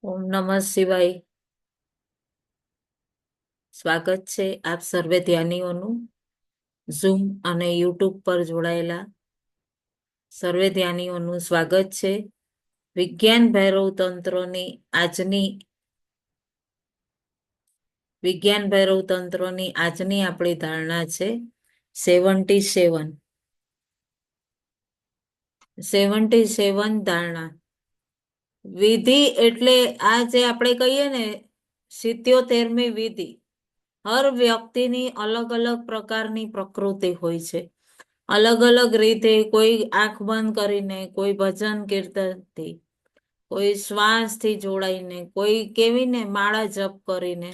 ઓમ નમઃ શિવાય. સ્વાગત છે આપ સર્વે ધ્યાનીઓનું ઝૂમ અને યુટ્યુબ પર જોડાયેલા સર્વે ધ્યાનીઓનું સ્વાગત છે. વિજ્ઞાન ભૈરવ તંત્રની આજની આપણી ધારણા છે 77 ધારણા. વિધિ એટલે આ જે આપણે કહીએ ને 77મી વિધિ. હર વ્યક્તિની અલગ અલગ પ્રકારની પ્રકૃતિ હોય છે. અલગ અલગ રીતે કોઈ આંખ બંધ કરીને, કોઈ ભજન કીર્તનથી, કોઈ શ્વાસથી જોડાઈને, કોઈ કેવીને માળા જપ કરીને,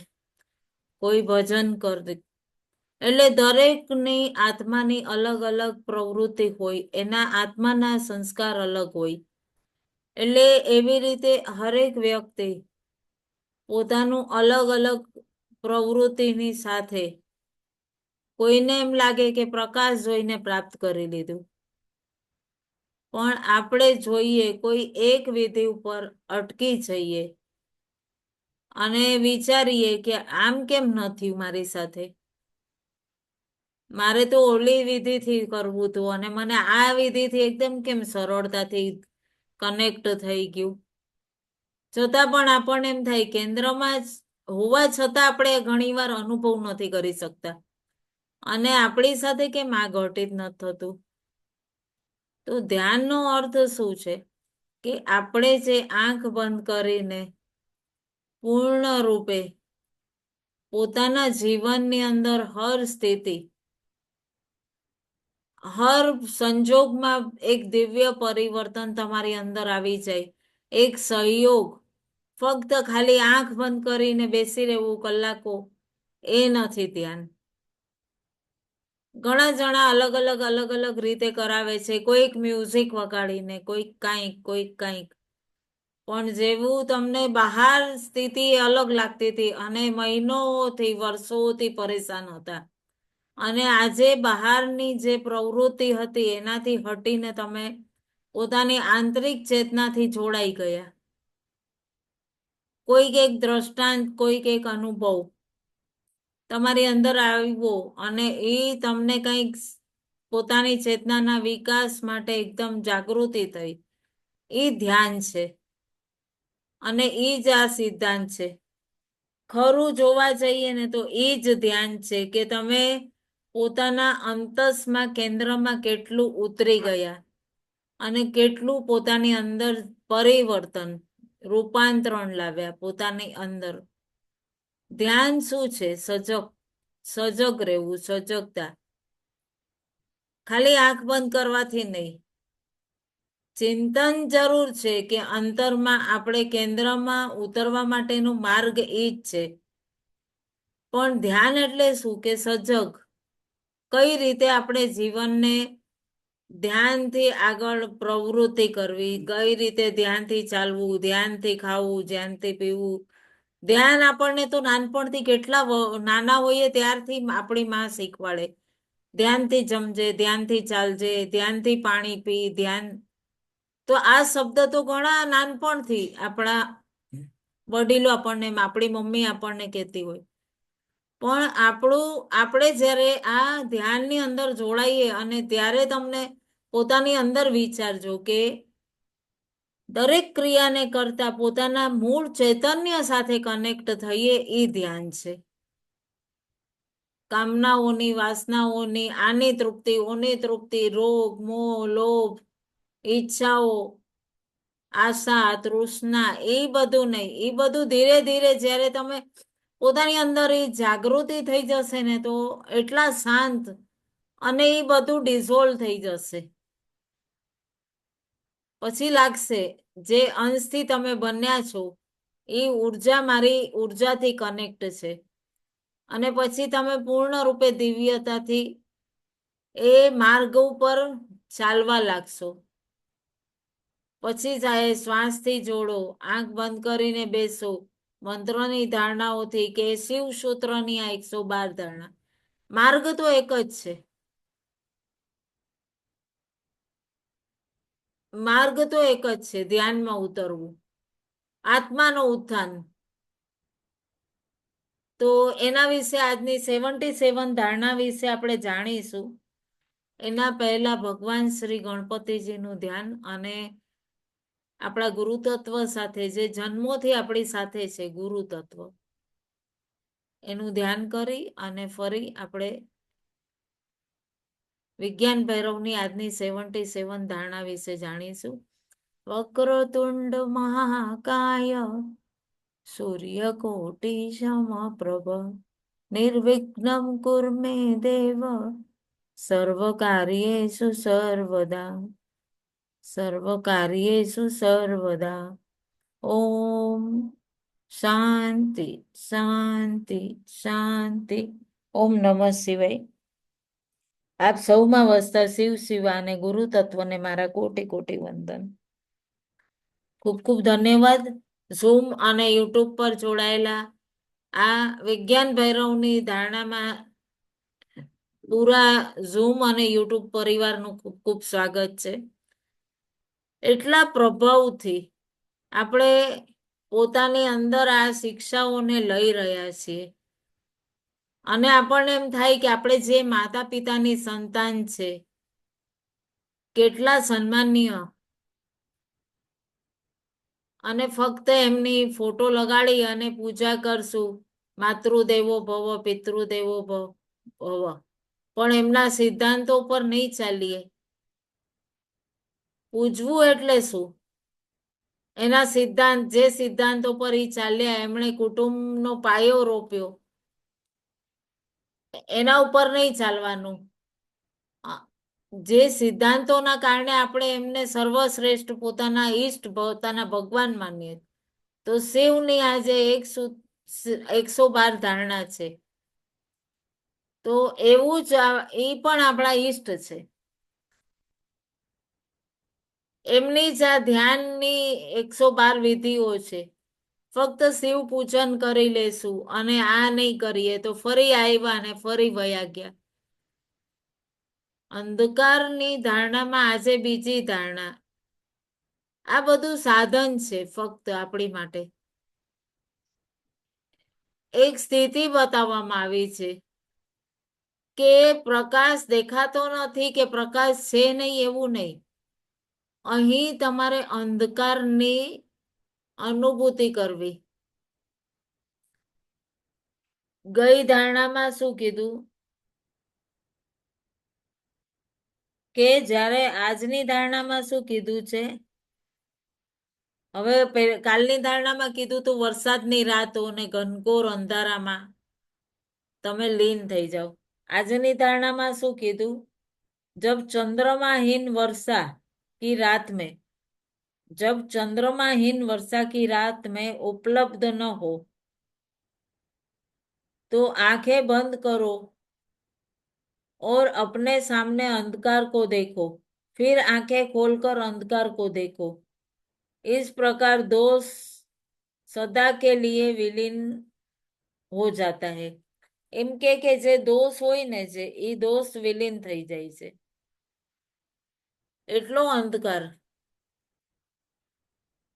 કોઈ ભજન કરે. એટલે દરેકની આત્માની અલગ અલગ પ્રવૃત્તિ હોય, એના આત્માના સંસ્કાર અલગ હોય. એટલે એવી રીતે હરેક વ્યક્તિ પોતાનું અલગ અલગ પ્રવૃત્તિની સાથે કોઈને એમ લાગે કે પ્રકાશ જોઈને પ્રાપ્ત કરી લીધું, પણ આપણે જોઈએ કોઈ એક વિધિ ઉપર અટકી જઈએ અને વિચારીએ કે આમ કેમ ન થયું મારી સાથે, મારે તો ઓલી વિધિથી કરવું હતું અને મને આ વિધિથી એકદમ કેમ સરળતાથી કનેક્ટ થઈ ગયું. છતાં પણ આપણને એમ થાય કેન્દ્રમાં હોવા છતાં આપણે ઘણીવાર અનુભવ નથી કરી શકતા અને આપણી સાથે કેમ આ ઘટિત નથી થતું. તો ધ્યાનનો અર્થ શું છે કે આપણે જે આંખ બંધ કરીને પૂર્ણ રૂપે પોતાના જીવનની અંદર હર સ્થિતિ, હર સંજોગમાં એક દિવ્ય પરિવર્તન તમારી અંદર આવી જાય. એક સહયોગ, ફક્ત ખાલી આંખ બંધ કરીને બેસી રહેવું કલાકો, એ નથી ધ્યાન. ઘણા જણા અલગ અલગ રીતે કરાવે છે. કોઈક મ્યુઝિક વગાડીને, કોઈક કાંઈક. પણ જેવું તમને બહાર સ્થિતિ અલગ લાગતી હતી અને મહિનોથી વર્ષોથી પરેશાન હતા, અને આજે બહારની જે પ્રવૃત્તિ હતી એનાથી હટીને તમે પોતાની આંતરિક ચેતનાથી જોડાઈ ગયા. કોઈક એક દ્રષ્ટાંત, કોઈક એક અનુભવ તમારી અંદર આવ્યો અને એ તમને કંઈક પોતાની ચેતનાના વિકાસ માટે એકદમ જાગૃતિ થઈ. એ ધ્યાન છે અને એ જ આ સિદ્ધાંત છે. ખરું જોવા જઈએ ને તો એ જ ધ્યાન છે કે તમે પોતાના અંતસમાં કેન્દ્રમાં કેટલું ઉતરી ગયા અને કેટલું પોતાની અંદર પરિવર્તન, રૂપાંતરણ લાવ્યા પોતાની અંદર. ધ્યાન શું છે? સજગ રહેવું, સજગતા. ખાલી આંખ બંધ કરવાથી નહીં. ચિંતન જરૂર છે કે અંતરમાં આપણે કેન્દ્રમાં ઉતરવા માટેનો માર્ગ એ જ છે. પણ ધ્યાન એટલે શું કે સજગ. કઈ રીતે આપણે જીવનને ધ્યાનથી આગળ પ્રવૃત્તિ કરવી, કઈ રીતે ધ્યાનથી ચાલવું, ધ્યાનથી ખાવું, ધ્યાનથી પીવું. ધ્યાન આપણને તો નાનપણથી કેટલા નાના હોઈએ ત્યારથી આપણી માં શીખવાડે. ધ્યાનથી જમજે, ધ્યાનથી ચાલજે, ધ્યાનથી પાણી પી, ધ્યાન. તો આ શબ્દ તો ઘણા નાનપણથી આપણા વડીલો આપણને, આપણી મમ્મી આપણને કહેતી હોય. પણ આપણે જ્યારે આ ધ્યાનની અંદર જોડાઈએ અને ત્યારે તમને પોતાની અંદર વિચારજો કે દરેક ક્રિયાને કરતા પોતાના મૂળ ચૈતન્ય સાથે કનેક્ટ થઈએ, એ ધ્યાન છે. કામનાઓની, વાસનાઓની, આની તૃપ્તિ, ઓની તૃપ્તિ, રોગ, મોહ, લોભ, ઈચ્છાઓ, આશા, તૃષ્ણા, એ બધું નહીં. એ બધું ધીરે ધીરે જ્યારે તમે પોતાની અંદર એ જાગૃતિ થઈ જશે ને તો એટલા શાંત, અને એ બધું ડિઝોલ્વ થઈ જશે. પછી લાગશે જે અંશથી તમે બન્યા છો એ ઉર્જા મારી ઉર્જાથી કનેક્ટ છે. અને પછી તમે પૂર્ણ રૂપે દિવ્યતાથી એ માર્ગ ઉપર ચાલવા લાગશો. પછી જાય શ્વાસથી જોડો, આંખ બંધ કરીને બેસો, મંત્રોની ધારણાઓથી કે શિવ સૂત્રની આ 112 ધારણા. માર્ગ તો એક જ છે. માર્ગ તો એક જ છે, ધ્યાનમાં ઉતરવું. આત્માનો ઉત્થાન. તો એના વિશે આજની 77 ધારણા વિશે આપણે જાણીશું. એના પહેલા ભગવાન શ્રી ગણપતિજીનું ધ્યાન અને આપણા ગુરુતત્વ સાથે જે જન્મોથી આપણી સાથે છે ગુરુતત્વ, એનું ધ્યાન કરી અને ફરી આપણે વિજ્ઞાન ભૈરવની આજની 77 ધારણા વિશે જાણીશું. વક્રતુંડ મહાકાય સૂર્યકોટિ સમપ્રભ નિર્વિઘ્નમ કુર્મે દેવ સર્વકાર્યેષુ સર્વદા. સર્વકાર્યેષુ સર્વદા. ઓમ શાંતિ શાંતિ શાંતિ. ઓમ નમઃ શિવાય. આપ સૌમાં વસતા શિવ શિવા અને ગુરુ તત્વને મારા કોટી કોટી વંદન. ખૂબ ખૂબ ધન્યવાદ. ઝૂમ અને યુટ્યુબ પર જોડાયેલા આ વિજ્ઞાન ભૈરવની ધારણામાં પૂરા ઝૂમ અને યુટ્યુબ પરિવારનું ખૂબ ખૂબ સ્વાગત છે. એટલા પ્રભાવથી આપણે પોતાની અંદર આ શિક્ષાઓને લઈ રહ્યા છીએ અને આપણને એમ થાય કે આપણે જે માતા પિતાની સંતાન છે કેટલા સન્માનીય, અને ફક્ત એમની ફોટો લગાડી અને પૂજા કરશું, માતૃદેવો ભવ પિતૃદેવો ભવ, પણ એમના સિદ્ધાંતો પર નહીં ચાલીએ. પૂજવું એટલે શું? એના સિદ્ધાંત, જે સિદ્ધાંતો પર એ ચાલ્યા, એમણે કુટુંબનો પાયો રોપ્યો, એના ઉપર નહીં ચાલવાનું. જે સિદ્ધાંતોના કારણે આપણે એમને સર્વશ્રેષ્ઠ પોતાના ઈષ્ટ પોતાના ભગવાન માનીએ, તો શિવની આજે 112 ધારણા છે. તો એવું જ એ પણ આપણા ઈષ્ટ છે. એમની જ આ ધ્યાનની 112 વિધિઓ છે. ફક્ત શિવ પૂજન કરી લેશું અને આ નહીં કરીએ તો ફરી આવ્યા ને ફરી વયા ગયા. અંધકારની ધારણામાં આજે બીજી ધારણા. આ બધું સાધન છે ફક્ત આપણી માટે. એક સ્થિતિ બતાવવામાં આવી છે કે પ્રકાશ દેખાતો નથી કે પ્રકાશ છે નહીં એવું નહીં. અહીં તમારે અંધકારની અનુભૂતિ કરવી. ગઈ ધારણામાં શું કીધું કે જ્યારે આજની ધારણામાં શું કીધું છે? હવે કાલની ધારણામાં કીધું તું વરસાદની રાતો ને ઘનઘોર અંધારામાં તમે લીન થઈ જાઓ. આજની ધારણામાં શું કીધું? જબ ચંદ્રમાહીન वर्षा की रात में, जब चंद्रमाहीन वर्षा की रात में उपलब्ध न हो तो आंखें बंद करो और अपने सामने अंधकार को देखो, फिर आंखें खोलकर अंधकार को देखो. इस प्रकार दोष सदा के लिए विलीन हो जाता है. એમ કે જે દોષ હોય ને જે એ દોષ વિલીન થઈ જાય છે. એટલો અંધકાર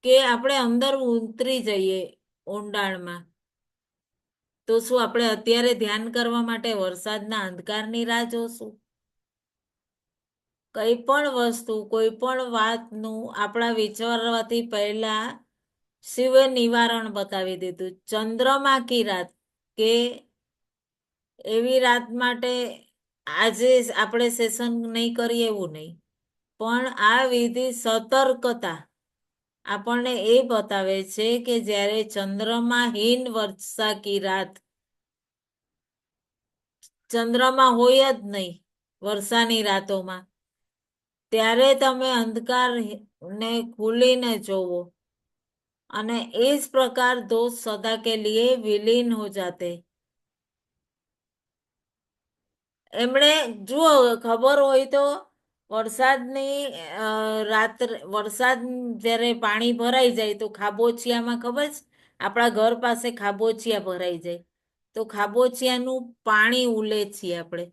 કે આપણે અંદર ઉતરી જઈએ ઊંડાણમાં. તો શું આપણે અત્યારે ધ્યાન કરવા માટે વરસાદના અંધકારની રાહ જોશું? કઈ પણ વસ્તુ, કોઈ પણ વાતનું આપણા વિચારવાથી પહેલા શિવે નિવારણ બતાવી દીધું. ચંદ્રમા કી રાત, કે એવી રાત માટે આજે આપણે સેશન નહીં કરીએ એવું નહીં, પણ આ વિધિ સતર્કતા આપણને એ બતાવે છે કે જ્યારે ચંદ્રમા હીન વર્ષા કી રાત, ચંદ્રમાં હોય જ નહીં વર્ષાની રાતોમાં, ત્યારે તમે અંધકારને ખુલીને જોવો અને इस प्रकार दोष सदा के लिए विलीन हो जाते. એમણે જુઓ, ખબર હોય તો વરસાદની વરસાદ જ્યારે પાણી ભરાઈ જાય તો ખાબોચિયામાં ખબર છે, આપણા ઘર પાસે ખાબોચિયા ભરાઈ જાય તો ખાબોચિયાનું પાણી ઉલેચીએ આપણે,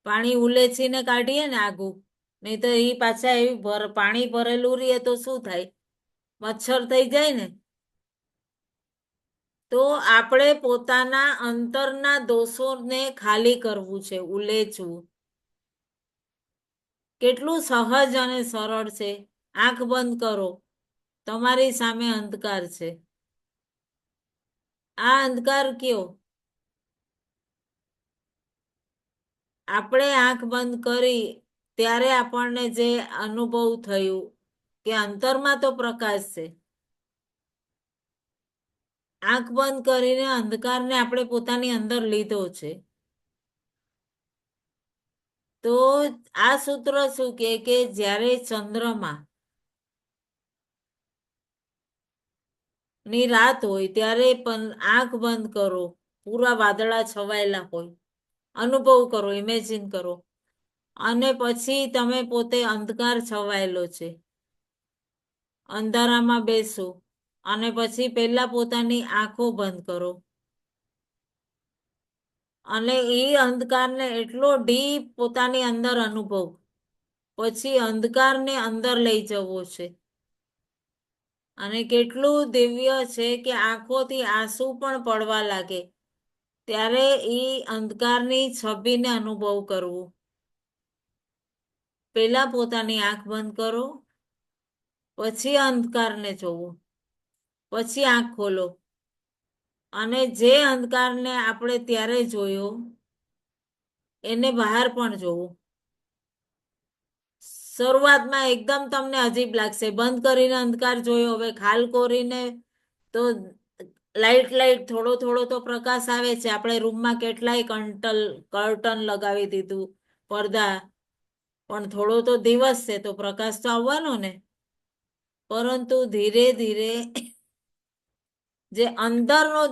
પાણી ઉલેચીને કાઢીએ ને આગું, નહીં તો એ પાછા એવી પાણી ભરેલું રહીએ તો શું થાય? મચ્છર થઈ જાય ને, તો આપણે પોતાના અંતરના દોષોને ખાલી કરવું છે, ઉલેચવું. કેટલું સહજ અને સરળ છે. આંખ બંધ કરો, તમારી સામે અંધકાર છે. આ અંધકાર કયો? આપણે આંખ બંધ કરી ત્યારે આપણને જે અનુભવ થયું કે અંતરમાં તો પ્રકાશ છે. આંખ બંધ કરીને અંધકારને આપણે પોતાની અંદર લીધો છે. તો આ સૂત્ર શું કે જ્યારે ચંદ્રમાં ની રાત હોય ત્યારે પણ આંખ બંધ કરો, પૂરા વાદળા છવાયેલા હોય, અનુભવ કરો, ઇમેજિન કરો, અને પછી તમે પોતે અંધકાર છવાયેલો છે, અંધારામાં બેસો, અને પછી પહેલા પોતાની આંખો બંધ કરો, અને એ અંધકારને એટલો ડીપ પોતાની અંદર અનુભવ, પછી અંધકારને અંદર લઈ જવો છે. અને કેટલું દિવ્ય છે કે આંખોથી આંસુ પણ પડવા લાગે ત્યારે એ અંધકારની છબીને અનુભવ કરવું. પેલા પોતાની આંખ બંધ કરો, પછી અંધકારને જોવો, પછી આંખ ખોલો, અને જે અંધકારને આપણે ત્યારે જોયો એને બહાર પણ જોવું. શરૂઆતમાં એકદમ તમને અજીબ લાગશે, બંધ કરીને અંધકાર જોયો, હવે ખાલ કોરીને તો લાઈટ લાઈટ થોડો થોડો તો પ્રકાશ આવે છે. આપણે રૂમમાં કેટલાય કર્ટન લગાવી દીધું, પડદા, પણ થોડો તો દિવસ છે તો પ્રકાશ તો આવવાનો ને. પરંતુ ધીરે ધીરે જે અંદરનો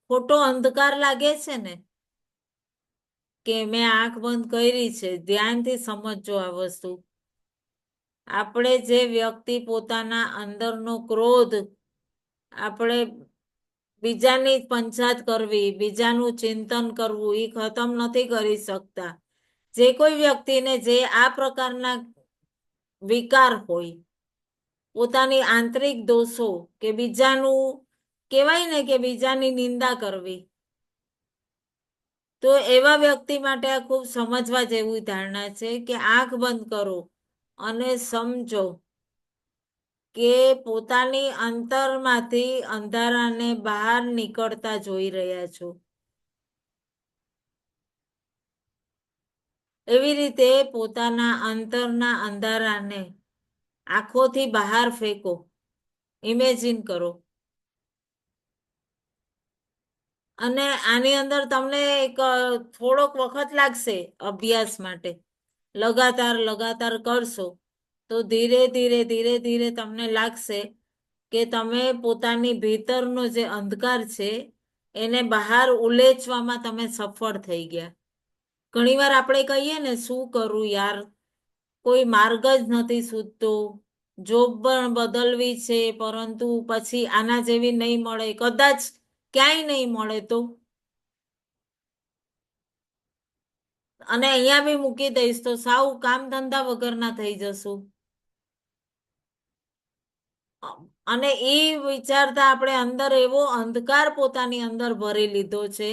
ખોટો અંધકાર લાગે છે ને, કે મેં આંખ બંધ કરી છે, ધ્યાનથી સમજજો આ વસ્તુ. આપણે જે વ્યક્તિ પોતાના અંદરનો ક્રોધ, આપણે બીજાની પંચાત કરવી, બીજાનું ચિંતન કરવું, એ ખતમ નથી કરી શકતા. જે કોઈ વ્યક્તિને જે આ પ્રકારના વિકાર હોય, પોતાની આંતરિક દોષો, કે બીજાનું કહેવાય ને કે બીજાની નિંદા કરવી, તો એવા વ્યક્તિ માટે આ ખૂબ સમજવા જેવી ધારણા છે કે આંખ બંધ કરો અને સમજો કે પોતાની અંતરમાંથી અંધારાને બહાર નીકળતા જોઈ રહ્યા છો. એવી રીતે પોતાના અંતરના અંધારાને આંખોથી બહાર ફેંકો, ઇમેજિન કરો. અને આની અંદર તમને એક થોડોક વખત લાગશે અભ્યાસ માટે. લગાતાર લગાતાર કરશો તો ધીરે ધીરે ધીરે ધીરે તમને લાગશે કે તમે પોતાની ભીતરનો જે અંધકાર છે એને બહાર ઉલેચવામાં તમે સફળ થઈ ગયા. ઘણીવાર આપણે કહીએ ને, શું કરું યાર, કોઈ માર્ગ જ નથી સૂઝતો, જોબ પણ બદલવી છે પરંતુ પછી આના જેવી નહીં મળે, કદાચ ક્યાંય નહીં મળે તો, અને અહીંયા બી મૂકી દઈશ તો સાવ કામ ધંધા વગરના થઈ જશું. અને એ વિચારતા આપણે અંદર એવો અંધકાર પોતાની અંદર ભરી લીધો છે,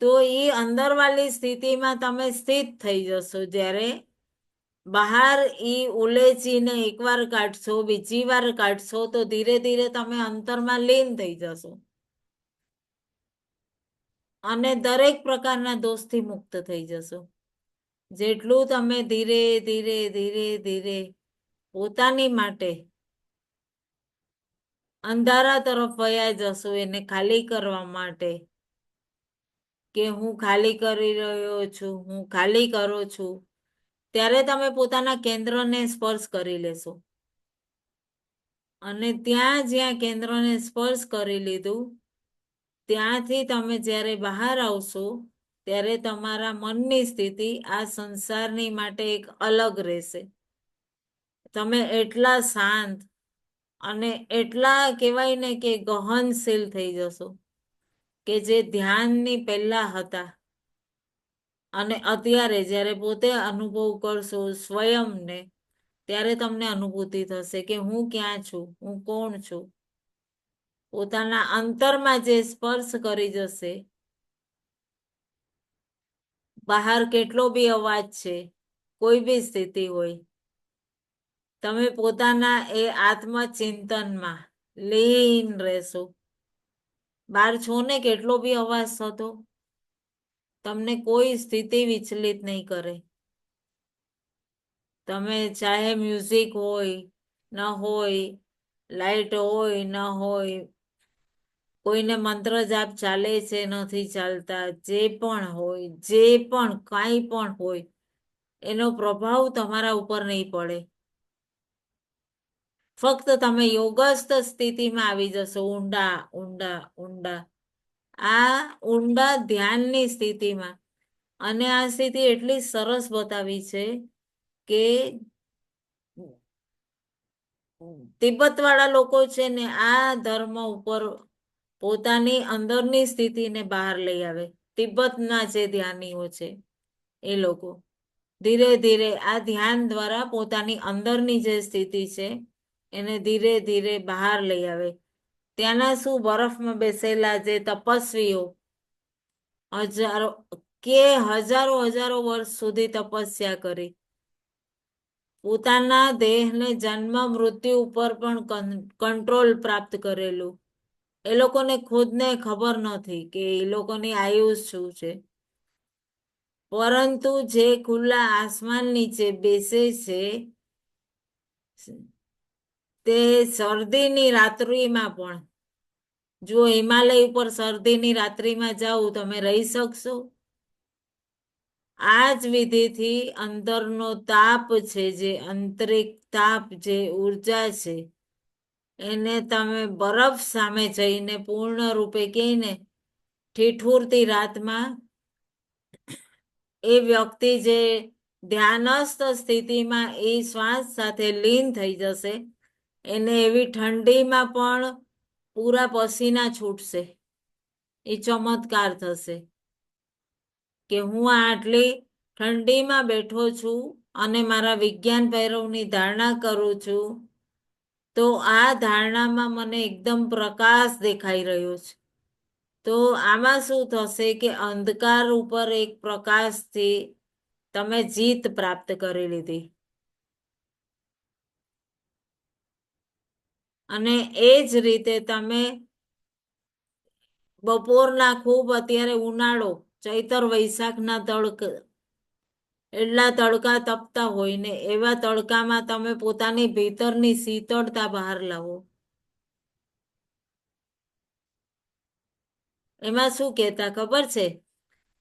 તો એ અંદરવાળી સ્થિતિમાં તમે સ્થિત થઈ જશો. જ્યારે બહાર ઈ ઉલેચીને એકવાર કાઢશો, બીજી વાર કાઢશો, તો ધીરે ધીરે તમે અંતરમાં લીન થઈ જશો અને દરેક પ્રકારના દોષથી મુક્ત થઈ જશો. જેટલું તમે ધીરે ધીરે ધીરે ધીરે પોતાની માટે અંધારા તરફ વયા જશો, એને ખાલી કરવા માટે, કે હું ખાલી કરી રહ્યો છું, હું ખાલી કરું છું, ત્યારે તમે પોતાના કેન્દ્રને સ્પર્શ કરી લેશો. અને ત્યાં જ્યાં કેન્દ્રને સ્પર્શ કરી લીધું, ત્યાંથી તમે જ્યારે બહાર આવશો ત્યારે તમારા મનની સ્થિતિ આ સંસારની માટે એક અલગ રહેશે. તમે એટલા શાંત અને એટલા કહેવાય ને કે ગહનશીલ થઈ જશો કે જે ધ્યાનની પહેલા હતા અને અત્યારે જ્યારે પોતે અનુભવ કરશો સ્વયંને, ત્યારે તમને અનુભૂતિ થશે કે હું ક્યાં છું, હું કોણ છું. પોતાના અંતરમાં જે સ્પર્શ કરી જશે, બહાર કેટલો બી અવાજ છે, કોઈ બી સ્થિતિ હોય, તમે પોતાના એ આત્મચિંતનમાં લીન રહેશો. બહાર છો ને કેટલો બી અવાજ થતો, તમને કોઈ સ્થિતિ વિચલિત નહીં કરે. તમે ચાહે મ્યુઝિક હોય ન હોય, લાઈટ હોય ન હોય, કોઈને મંત્ર જાપ ચાલે છે નથી ચાલતા, જે પણ હોય, જે પણ કાંઈ પણ હોય, એનો પ્રભાવ તમારા ઉપર નહીં પડે. ફક્ત તમે યોગસ્થ સ્થિતિમાં આવી જશો, ઊંડા ઊંડા ઊંડા, આ ઊંડા ધ્યાનની સ્થિતિમાં. અને આ સ્થિતિ એટલી સરસ બતાવી છે કે તિબ્બત વાળા લોકો છે ને આ ધર્મ ઉપર પોતાની અંદરની સ્થિતિને બહાર લઈ આવે. તિબ્બતના જે ધ્યાનીઓ છે એ લોકો ધીરે ધીરે આ ધ્યાન દ્વારા પોતાની અંદરની જે સ્થિતિ છે એને ધીરે ધીરે બહાર લઈ આવે. ત્યાંના શું બરફમાં બેસેલા જે તપસ્વીઓ હજારો હજારો વર્ષ સુધી તપસ્યા કરી, પોતાના દેહને જન્મ મૃત્યુ ઉપર પણ કંટ્રોલ પ્રાપ્ત કરેલું. એ લોકોને ખુદને ખબર નથી કે એ લોકોની આયુષ શું છે. પરંતુ જે ખુલ્લા આસમાન નીચે બેસે છે તે શરદીની રાત્રિમાં પણ, જો હિમાલય ઉપર શરદીની રાત્રિમાં જાઓ તમે રહી શકશો? આ જ વિધિથી અંદરનો તાપ છે, જે આંતરિક તાપ, જે ઉર્જા છે, એને તમે બરફ સામે જઈને પૂર્ણ રૂપે કહીને ઠીઠુરતી રાતમાં એ વ્યક્તિ જે ધ્યાનસ્થ સ્થિતિમાં એ શ્વાસ સાથે લીન થઈ જશે, એને એવી ઠંડીમાં પણ પૂરા પસીના છૂટશે. એ ચમત્કાર થશે કે હું આટલી ઠંડીમાં બેઠો છું અને મારા વિજ્ઞાન ભૈરવની ધારણા કરું છું, તો આ ધારણામાં મને એકદમ પ્રકાશ દેખાઈ રહ્યો છે. તો આમાં શું થશે કે અંધકાર ઉપર એક પ્રકાશથી તમે જીત પ્રાપ્ત કરી લીધી. અને એ જ રીતે તમે બપોરના ખૂબ અત્યારે ઉનાળો, ચૈતર વૈશાખના એટલા તડકા તપતા હોય ને એવા તડકામાં તમે પોતાની ભીતરની શીતળતા બહાર લાવો. એમાં શું કહેતા ખબર છે?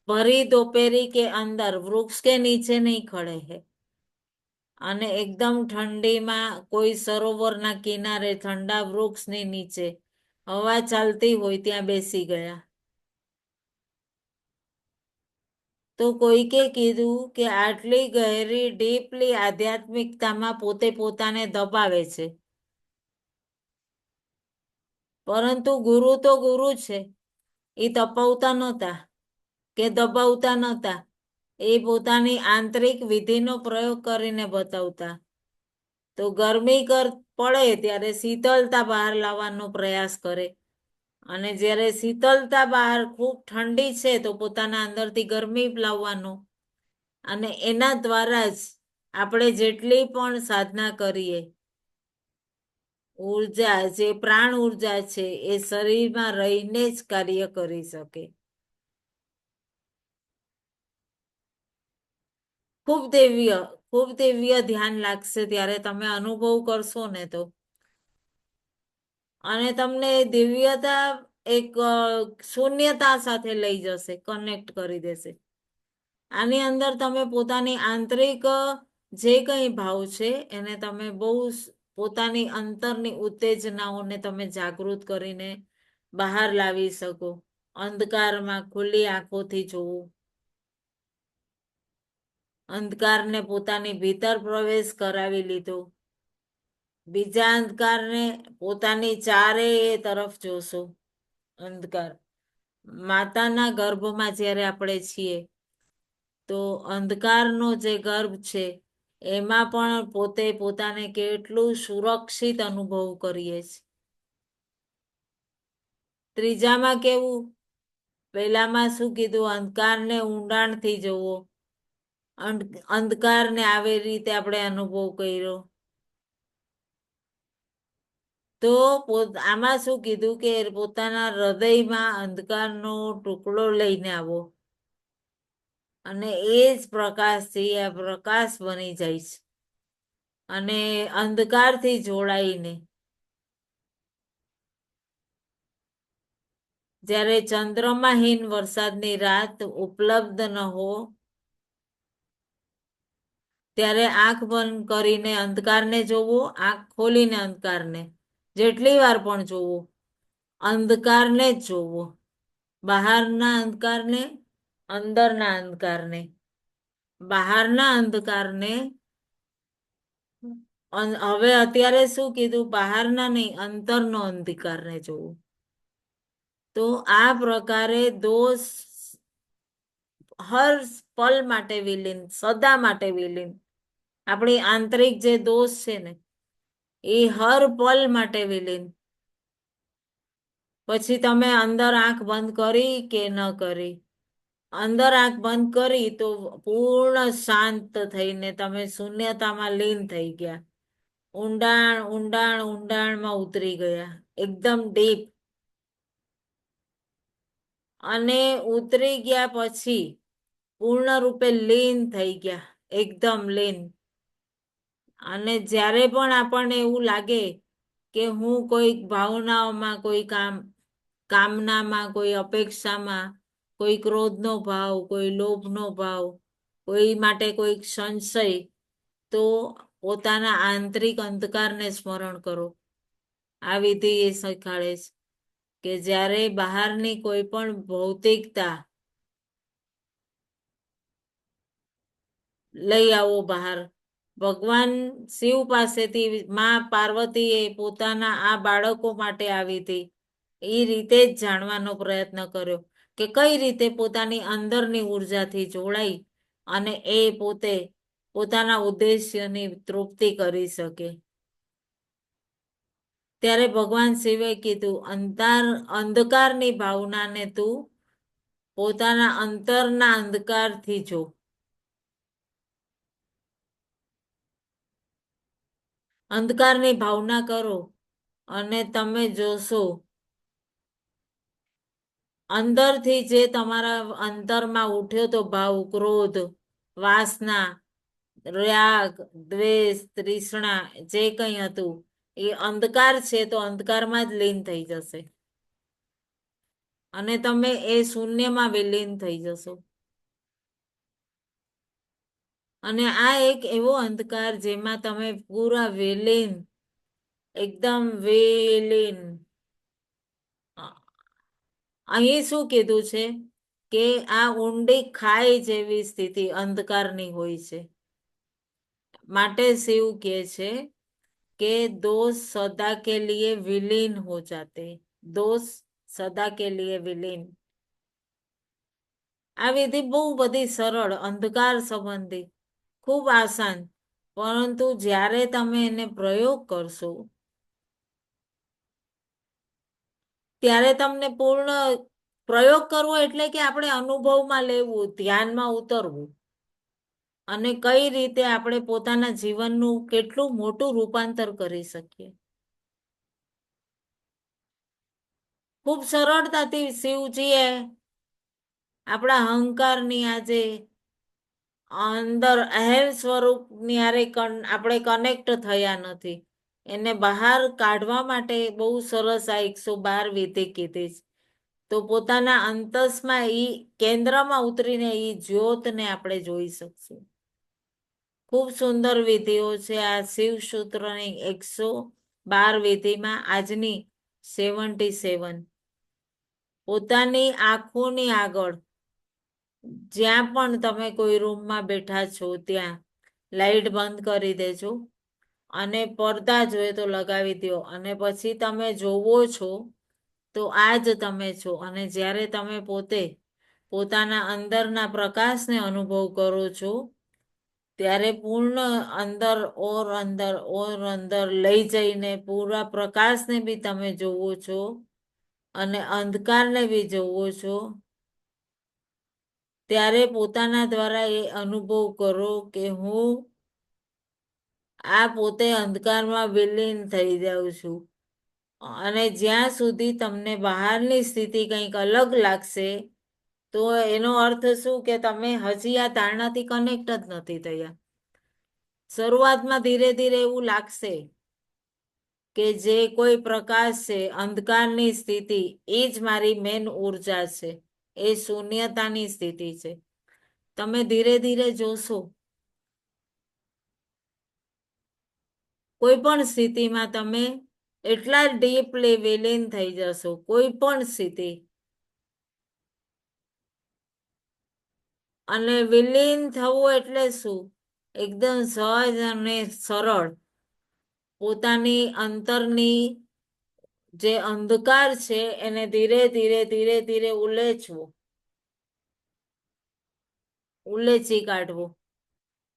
ભરી દોપહેરી કે અંદર વૃક્ષ કે નીચે નહીં ખડે હે. અને એકદમ ઠંડીમાં કોઈ સરોવરના કિનારે ઠંડા વૃક્ષની નીચે હવા ચાલતી હોય ત્યાં બેસી ગયા. તો કોઈકે કીધું કે આટલી ગહેરી ડીપલી આધ્યાત્મિકતામાં પોતે પોતાને દબાવે છે. પરંતુ ગુરુ તો ગુરુ છે, એ તપાવતા નહોતા કે દબાવતા નહોતા, એ પોતાની આંતરિક વિધિનો પ્રયોગ કરીને બતાવતા. તો ગરમી પડે ત્યારે શીતળતા બહાર લાવવાનો પ્રયાસ કરે, અને જ્યારે શીતળતા બહાર ખૂબ ઠંડી છે તો પોતાના અંદરથી ગરમી લાવવાનો. અને એના દ્વારા જ આપણે જેટલી પણ સાધના કરીએ, ઉર્જા જે પ્રાણ ઉર્જા છે એ શરીરમાં રહીને જ કાર્ય કરી શકે. ખૂબ દિવ્ય ધ્યાન લાગશે ત્યારે તમે અનુભવ કરશો ને તો. અને તમને દિવ્યતા એક શૂન્યતા સાથે લઈ જશે, કનેક્ટ કરી દેશે. આની અંદર તમે પોતાની આંતરિક જે કંઈ ભાવ છે એને તમે બહુ પોતાની અંતરની ઉત્તેજનાઓને તમે જાગૃત કરીને બહાર લાવી શકો. અંધકારમાં ખુલ્લી આંખોથી જોવું, અંધકારને પોતાની ભીતર પ્રવેશ કરાવી લીધો, બીજા અંધકારને પોતાની ચારે તરફ જોશો. અંધકાર માતાના ગર્ભમાં જ્યારે આપણે છીએ તો અંધકારનો જે ગર્ભ છે એમાં પણ પોતે પોતાને કેટલું સુરક્ષિત અનુભવ કરીએ છીએ. ત્રીજામાં કેવું, પહેલામાં શું કીધું, અંધકારને ઊંડાણથી જોવો, અંધકારને આવી રીતે આપણે અનુભવ કર્યો. તો આમાં શું કીધું કે પોતાના હૃદયમાં અંધકારનો ટુકડો લઈને આવો અને એ જ પ્રકાશથી આ પ્રકાશ બની જાય છે. અને અંધકારથી જોડાઈને જ્યારે ચંદ્રમાહીન વરસાદની રાત ઉપલબ્ધ ન હો ત્યારે આંખ બંધ કરીને અંધકારને જોવો, આંખ ખોલીને અંધકારને, જેટલી વાર પણ જોવો, અંધકારને જ જોવો, બહારના અંધકારને, અંદરના અંધકારને. બહારના અંધકારને હવે અત્યારે શું કીધું, બહારના નહીં, અંતરનો અંધકારને જોવો. તો આ પ્રકારે દોષ હર પલ માટે વિલીન, સદા માટે વિલીન. આપણી આંતરિક જે દોષ છે ને એ હર પલ માટે વિલીન. પછી તમે અંદર આંખ બંધ કરી કે ન કરી, અંદર આંખ બંધ કરી તો પૂર્ણ શાંત થઈને તમે શૂન્યતામાં લીન થઈ ગયા, ઊંડાણ ઊંડાણ ઊંડાણમાં ઉતરી ગયા, એકદમ ડીપ. અને ઉતરી ગયા પછી પૂર્ણ રૂપે લીન થઈ ગયા, એકદમ લીન. અને જ્યારે પણ આપણને એવું લાગે કે હું કોઈ ભાવનાઓમાં, કોઈ કામનામાં, કોઈ અપેક્ષામાં, કોઈ ક્રોધનો ભાવ, કોઈ લોભનો ભાવ, કોઈ માટે કોઈ સંશય, તો પોતાના આંતરિક અંધકારને સ્મરણ કરો. આ વિધિ એ શીખવાડે છે કે જ્યારે બહારની કોઈ પણ ભૌતિકતા લઈ આવો બહાર. ભગવાન શિવ પાસેથી માં પાર્વતીએ પોતાના આ બાળકો માટે આવી હતી એ રીતે જ જાણવાનો પ્રયત્ન કર્યો કે કઈ રીતે પોતાની અંદરની ઉર્જાથી જોડાઈ અને એ પોતે પોતાના ઉદ્દેશ્યની તૃપ્તિ કરી શકે. ત્યારે ભગવાન શિવે કીધું, અંધકારની ભાવનાને તું પોતાના અંતરના અંધકારથી જો. અંધકારની ભાવના કરો અને તમે જોશો અંદરથી જે તમારા અંતરમાં ઉઠ્યો તો ભાવ, ક્રોધ, વાસના, રાગ, દ્વેષ, તૃષ્ણા, જે કંઈ હતું એ અંધકાર છે તો અંધકારમાં જ લીન થઈ જશે અને તમે એ શૂન્યમાં વિલીન થઈ જશો. અને આ એક એવો અંધકાર જેમાં તમે પૂરા વિલીન, એકદમ વિલીન. અહીં શું કીધું છે કે આ ઊંડી ખાઈ જેવી સ્થિતિ અંધકારની હોય છે. માટે શિવ કહે છે કે दोष सदा के लिए विलीन हो जाते, दोष सदा के लिए विलीन. આ વિધિ બહુ બધી સરળ, અંધકાર સંબંધી, ખૂબ આસાન, પરંતુ જ્યારે તમે એને પ્રયોગ કરશો ત્યારે તમને પૂર્ણ પ્રયોગ કરવો એટલે કે આપણે અનુભવમાં લેવું, ધ્યાનમાં ઉતરવું અને કઈ રીતે આપણે પોતાના જીવનનું કેટલું મોટું રૂપાંતર કરી શકીએ. ખૂબ સરળતાથી શિવજીએ આપણા અહંકારની આજે અંદર અહેમ સ્વરૂપની હારે આપણે કનેક્ટ થયા નથી, એને બહાર કાઢવા માટે બહુ સરસ આ 112 વિધિ કીધી છે. તો પોતાના અંતસમાં ઈ કેન્દ્રમાં ઉતરીને ઈ જ્યોતને આપણે જોઈ શકશું. ખૂબ સુંદર વિધિઓ છે આ શિવસૂત્રની 112 વિધિમાં. આજની 77 પોતાની આંખોની આગળ જ્યાં પણ તમે કોઈ રૂમમાં બેઠા છો ત્યાં લાઈટ બંધ કરી દેજો અને પડદા જોઈએ તો લગાવી દો અને પછી તમે જોવો છો તો આ જ તમે છો. અને જ્યારે તમે પોતે પોતાના અંદરના પ્રકાશને અનુભવ કરો છો ત્યારે પૂર્ણ અંદર લઈ જઈને પૂરા પ્રકાશને બી તમે જોવો છો અને અંધકારને બી જોવો છો. ત્યારે પોતાના દ્વારા એ અનુભવ કરો કે હું આ પોતે અંધકારમાં વિલીન થઈ જાઉં છું. અને જ્યાં સુધી તમને બહારની સ્થિતિ કંઈક અલગ લાગશે તો એનો અર્થ શું કે તમે હજી આ ધારણાથી કનેક્ટ જ નથી થયા. શરૂઆતમાં ધીરે ધીરે એવું લાગશે કે જે કોઈ પ્રકાશ છે, અંધકારની સ્થિતિ, એ જ મારી મેન ઉર્જા છે, એ શૂન્યતાની સ્થિતિ છે. તમે ધીરે ધીરે જોશો કોઈ પણ સ્થિતિમાં તમે એટલા ડીપલી વિલીન થઈ જશો, કોઈ પણ સ્થિતિ. અને વિલીન થવું એટલે શું? એકદમ સહજ અને સરળ પોતાની અંતરની જે અંધકાર છે એને ધીરે ધીરે ધીરે ધીરે ઉલેચી કાઢવું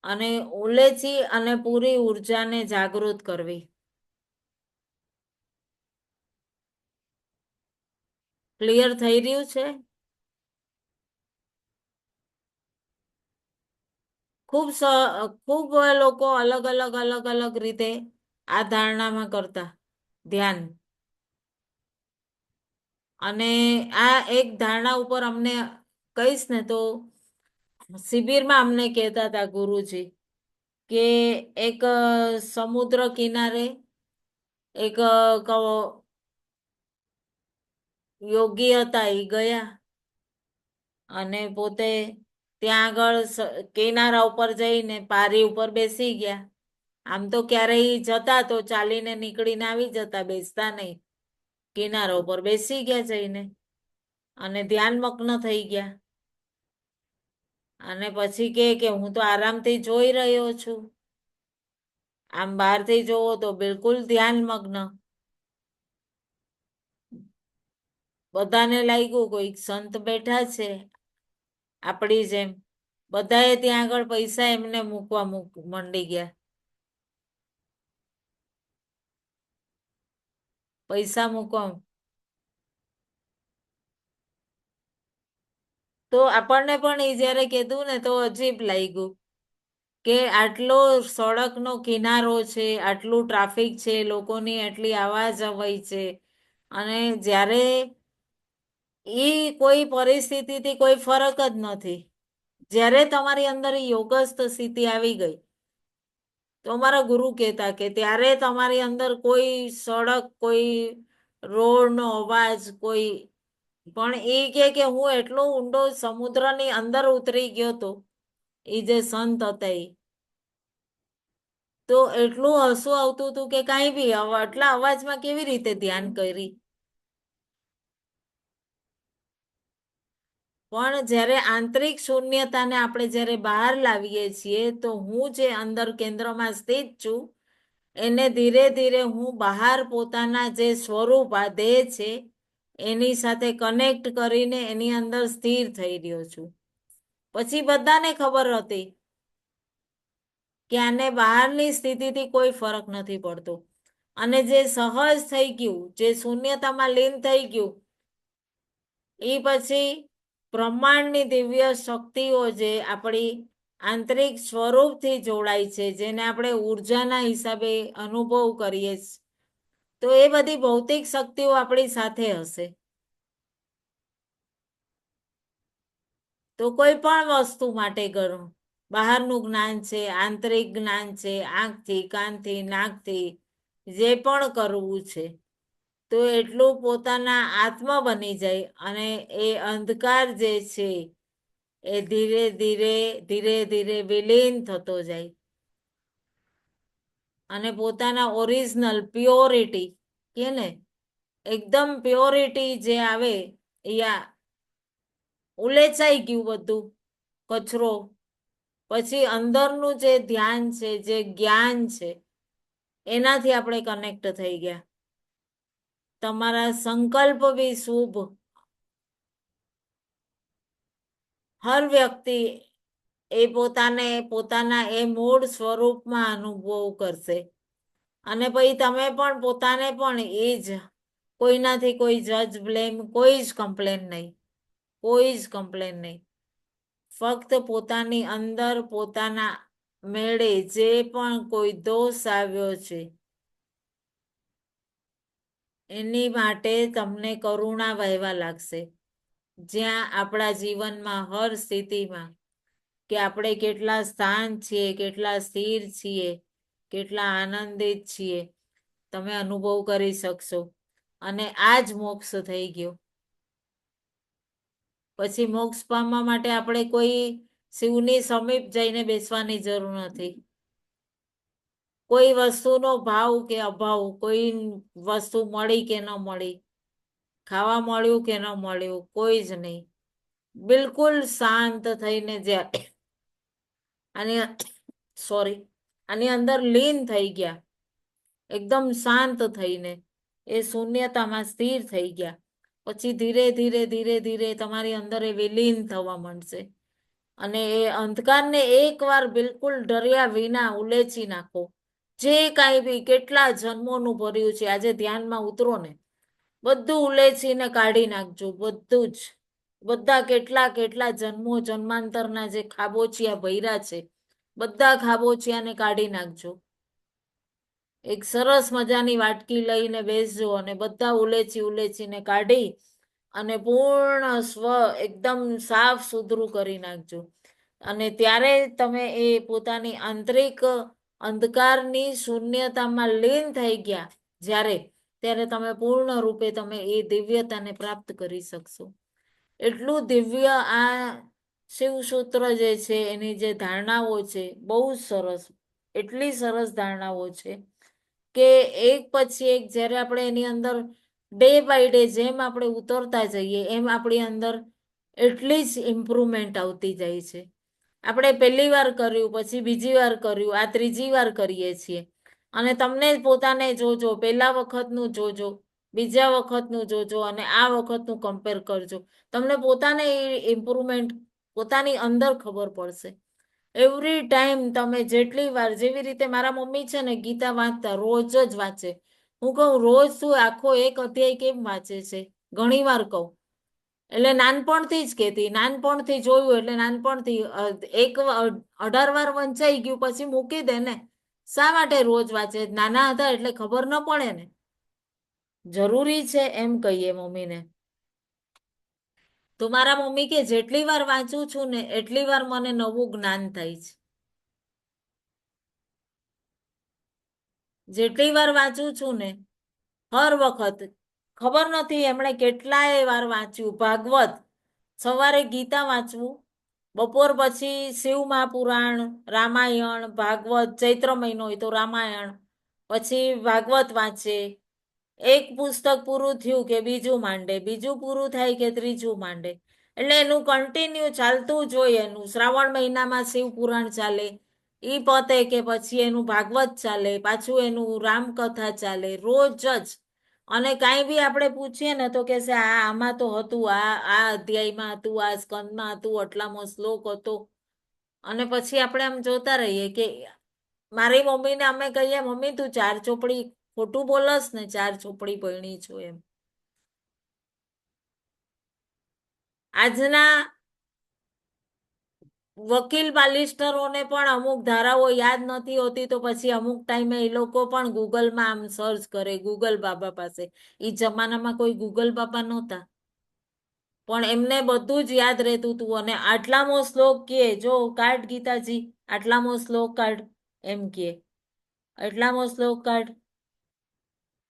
અને ઉલેચી અને પૂરી ઉર્જાને જાગૃત કરવી. ક્લિયર થઈ રહ્યું છે? ખૂબ લોકો અલગ અલગ રીતે આ ધારણામાં કરતા ધ્યાન. અને આ એક ધારણા ઉપર અમને કહીશ ને તો શિબિરમાં અમને કહેતા હતા ગુરુજી કે એક સમુદ્ર કિનારે એક યોગી હતા, એ ગયા અને પોતે ત્યાં આગળ કિનારા ઉપર જઈને પારી ઉપર બેસી ગયા. આમ તો ક્યારેય જતા તો ચાલીને નીકળીને આવી જતા, બેસતા નહીં. કિનારા ઉપર બેસી ગયા જઈને અને ધ્યાનમગ્ન થઈ ગયા. અને પછી કે હું તો આરામથી જોઈ રહ્યો છું. આમ બહારથી જોવો તો બિલકુલ ધ્યાનમગ્ન. બધાને લાગ્યું કોઈ સંત બેઠા છે આપણી જેમ. બધાએ ત્યાં આગળ પૈસા એમને મૂકવા મંડી ગયા. પૈસા મૂકવા તો આપણને પણ એ જયારે કીધું ને તો અજીબ લાગ્યું કે આટલો સડકનો કિનારો છે, આટલું ટ્રાફિક છે, લોકોની આટલી આવાજ અવાય છે, અને જ્યારે એ કોઈ પરિસ્થિતિથી કોઈ ફરક જ નથી. જ્યારે તમારી અંદર યોગસ્થ સ્થિતિ આવી ગઈ તો અમારા ગુરુ કહેતા કે ત્યારે તમારી અંદર કોઈ સડક, કોઈ રોડનો અવાજ, કોઈ પણ એ કે હું એટલો ઊંડો સમુદ્રની અંદર ઉતરી ગયો તો એ જે સંત હતા એ તો એટલું હસવું આવતું હતું કે કાંઈ બી આટલા અવાજમાં કેવી રીતે ધ્યાન કરી. પણ જ્યારે આંતરિક શૂન્યતાને આપણે જ્યારે બહાર લાવીએ છીએ તો હું જે અંદર કેન્દ્રમાં સ્થિત છું એને ધીરે ધીરે હું બહાર પોતાના જે સ્વરૂપ આ દેહ છે એની સાથે કનેક્ટ કરીને એની અંદર સ્થિર થઈ રહ્યો છું. પછી બધાને ખબર હતી કે આને બહારની સ્થિતિથી કોઈ ફરક નથી પડતો. અને જે સહજ થઈ ગયું, જે શૂન્યતામાં લીન થઈ ગયું, એ પછી બ્રહ્માંડની દિવ્ય શક્તિઓ જે આપણી આંતરિક સ્વરૂપથી જોડાય છે, જેને આપણે ઉર્જાના હિસાબે અનુભવ કરીએ છીએ, તો એ બધી ભૌતિક શક્તિઓ આપણી સાથે હશે. તો કોઈ પણ વસ્તુ માટે કરો, બહારનું જ્ઞાન છે, આંતરિક જ્ઞાન છે, આંખથી, કાનથી, નાકથી જે પણ કરવું છે તો એટલું પોતાના આત્મા બની જાય અને એ અંધકાર જે છે એ ધીરે ધીરે ધીરે ધીરે વિલીન થતો જાય અને પોતાના ઓરિજિનલ પ્યોરિટી કે ને એકદમ પ્યોરિટી જે આવે એ ઉલેચાઈ ગયું બધું કચરો. પછી અંદરનું જે ધ્યાન છે, જે જ્ઞાન છે, એનાથી આપણે કનેક્ટ થઈ ગયા. તમારા સંકલ્પ બી શુભ. હર વ્યક્તિ એ પોતાના એ મૂળ સ્વરૂપમાં અનુભવ કરશે. અને પછી તમે પણ પોતાને પણ એ જ કોઈનાથી કોઈ જજ બ્લેમ કોઈ જ કમ્પ્લેન નહીં, કોઈ જ કમ્પ્લેન નહીં. ફક્ત પોતાની અંદર પોતાના મેળે જે પણ કોઈ દોષ આવ્યો છે એની માટે તમને કરુણા વહેવા લાગશે. જ્યાં આપણા જીવનમાં હર સ્થિતિમાં કે આપણે કેટલા શાંત છીએ, કેટલા સ્થિર છીએ, કેટલા આનંદિત છીએ, તમે અનુભવ કરી શકશો. અને આ જ મોક્ષ થઈ ગયો. પછી મોક્ષ પામવા માટે આપણે કોઈ શિવની સમીપ જઈને બેસવાની જરૂર નથી. કોઈ વસ્તુનો ભાવ કે અભાવ, કોઈ વસ્તુ મળી કે ન મળી, ખાવા મળ્યું કે ન મળ્યું, કોઈ જ નહીં. બિલકુલ શાંત થઈને જ્યાં અને આની અંદર લીન થઈ ગયા, એકદમ શાંત થઈને એ શૂન્યતામાં સ્થિર થઈ ગયા. પછી ધીરે ધીરે ધીરે ધીરે તમારી અંદર એ વિલીન થવા માંડશે. અને એ અંધકારને એકવાર બિલકુલ ડર્યા વિના ઉલેચી નાખો. જે કાંઈ બી કેટલા જન્મોનું ભર્યું છે આજે ધ્યાનમાં ઉતરો ને, બધું ઉલેચીને કાઢી નાખજો. બધું જ, બધા કેટલા કેટલા જન્મો જન્માંતરના જે ખાબોચિયા ભર્યા છે, બધા ખાબોચિયાને કાઢી નાખજો. એક સરસ મજાની વાટકી લઈને બેસજો અને બધા ઉલેચીને કાઢી અને પૂર્ણ સ્વ એકદમ સાફ સુથરું કરી નાખજો. અને ત્યારે તમે એ પોતાની આંતરિક અંધકારની શૂન્યતામાં લીન થઈ ગયા ત્યારે તમે પૂર્ણ રૂપે તમે એ દિવ્યતાને પ્રાપ્ત કરી શકશો. એટલું દિવ્ય આ શિવસૂત્ર જે છે એની જે ધારણાઓ છે બહુ જ સરસ, એટલી સરસ ધારણાઓ છે કે એક પછી એક જ્યારે આપણે એની અંદર ડે બાય ડે જેમ આપણે ઉતરતા જઈએ એમ આપણી અંદર એટલી જ ઇમ્પ્રુવમેન્ટ આવતી જાય છે. આપણે પહેલી વાર કર્યું, પછી બીજી વાર કર્યું, આ ત્રીજી વાર કરીએ છીએ. અને તમને પોતાને જોજો, પહેલા વખતનું જોજો, બીજા વખતનું જોજો અને આ વખતનું કમ્પેર કરજો. તમને પોતાને ઇમ્પ્રુવમેન્ટ પોતાની અંદર ખબર પડશે. એવરી ટાઈમ તમે જેટલી વાર, જેવી રીતે મારા મમ્મી છે ને ગીતા વાંચતા, રોજ જ વાંચે. હું કહું રોજ તું આખો એક અધ્યાય કેમ વાંચે છે, ઘણી વાર કહું. એટલે નાનપણથી જ કહેતી, નાનપણથી જોયું એટલે નાનપણથી 18 વાર વંચાઈ ગયું પછી મૂકી દે ને. શા માટે રોજ વાંચે? નાના હતા એટલે ખબર ન પડે ને. જરૂરી છે એમ કહીએ મમ્મીને. તો મારા મમ્મી કે જેટલી વાર વાંચું છું ને એટલી વાર મને નવું જ્ઞાન થાય છે. જેટલી વાર વાંચું છું ને હર વખત ખબર નથી એમણે કેટલાય વાર વાંચ્યું. ભાગવત, સવારે ગીતા વાંચવું, બપોર પછી શિવ મહાપુરાણ, રામાયણ, ભાગવત, ચૈત્ર મહિનો હોય તો રામાયણ, પછી ભાગવત વાંચે. એક પુસ્તક પૂરું થયું કે બીજું માંડે, બીજું પૂરું થાય કે ત્રીજું માંડે. એટલે એનું કન્ટિન્યુ ચાલતું જ હોય. એનું શ્રાવણ મહિનામાં શિવ પુરાણ ચાલે, ઈ પતે કે પછી એનું ભાગવત ચાલે, પાછું એનું રામકથા ચાલે, રોજ જ. અને કાંઈ બી આપણે પૂછીએ ને તો કહેશે આમાં તો હતું, આ અધ્યાયમાં હતું, આ સ્કંદમાં હતું, આટલામો શ્લોક હતો. અને પછી આપણે આમ જોતા રહીએ કે મારી મમ્મીને અમે કહીએ મમ્મી તું 4 ચોપડી ખોટું બોલસ ને, 4 ચોપડી ભણી છું એમ. આજના વકીલ બાલિસ્ટરોને પણ અમુક ધારાઓ યાદ નથી હોતી તો પછી અમુક ટાઈમે એ લોકો પણ ગૂગલમાં આમ સર્ચ કરે, ગૂગલ બાબા પાસે. એ જમાનામાં કોઈ ગૂગલ બાબા નહોતા, પણ એમને બધું જ યાદ રહેતું હતું. અને આટલામો શ્લોક કે જો કાઢ ગીતાજી, આટલામો શ્લોક કાઢ એમ કે, એટલામો શ્લોક કાઢ.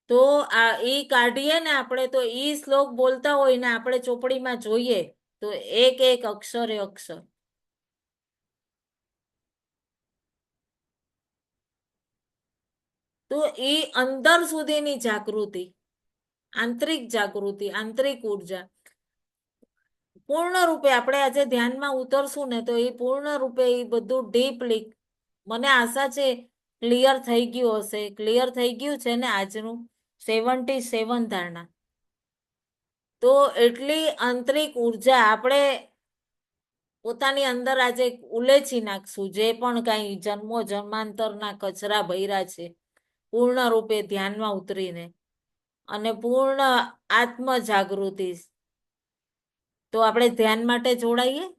તો આ ઈ કાઢીએ ને આપણે તો ઈ શ્લોક બોલતા હોય ને આપણે ચોપડીમાં જોઈએ તો એક એક અક્ષરે અક્ષર. તો એ અંદર સુધીની જાગૃતિ, આંતરિક જાગૃતિ, આંતરિક ઉર્જા પૂર્ણ રૂપે આપણે આજે ધ્યાનમાં ઉતરશું ને તો એ પૂર્ણ રૂપે એ બધું ડીપલી, મને આશા છે ક્લિયર થઈ ગયું હશે. ક્લિયર થઈ ગયું છે ને આજનું 77 ધારણા. તો એટલી આંતરિક ઉર્જા આપણે પોતાની અંદર આજે ઉલેચી નાખશું જે પણ કઈ જન્મો જન્માંતરના કચરા ભર્યા છે પૂર્ણ રૂપે ધ્યાનમાં ઉતરીને અને પૂર્ણ આત્મ જાગૃતિ. તો આપણે ધ્યાન માટે જોડાઈએ.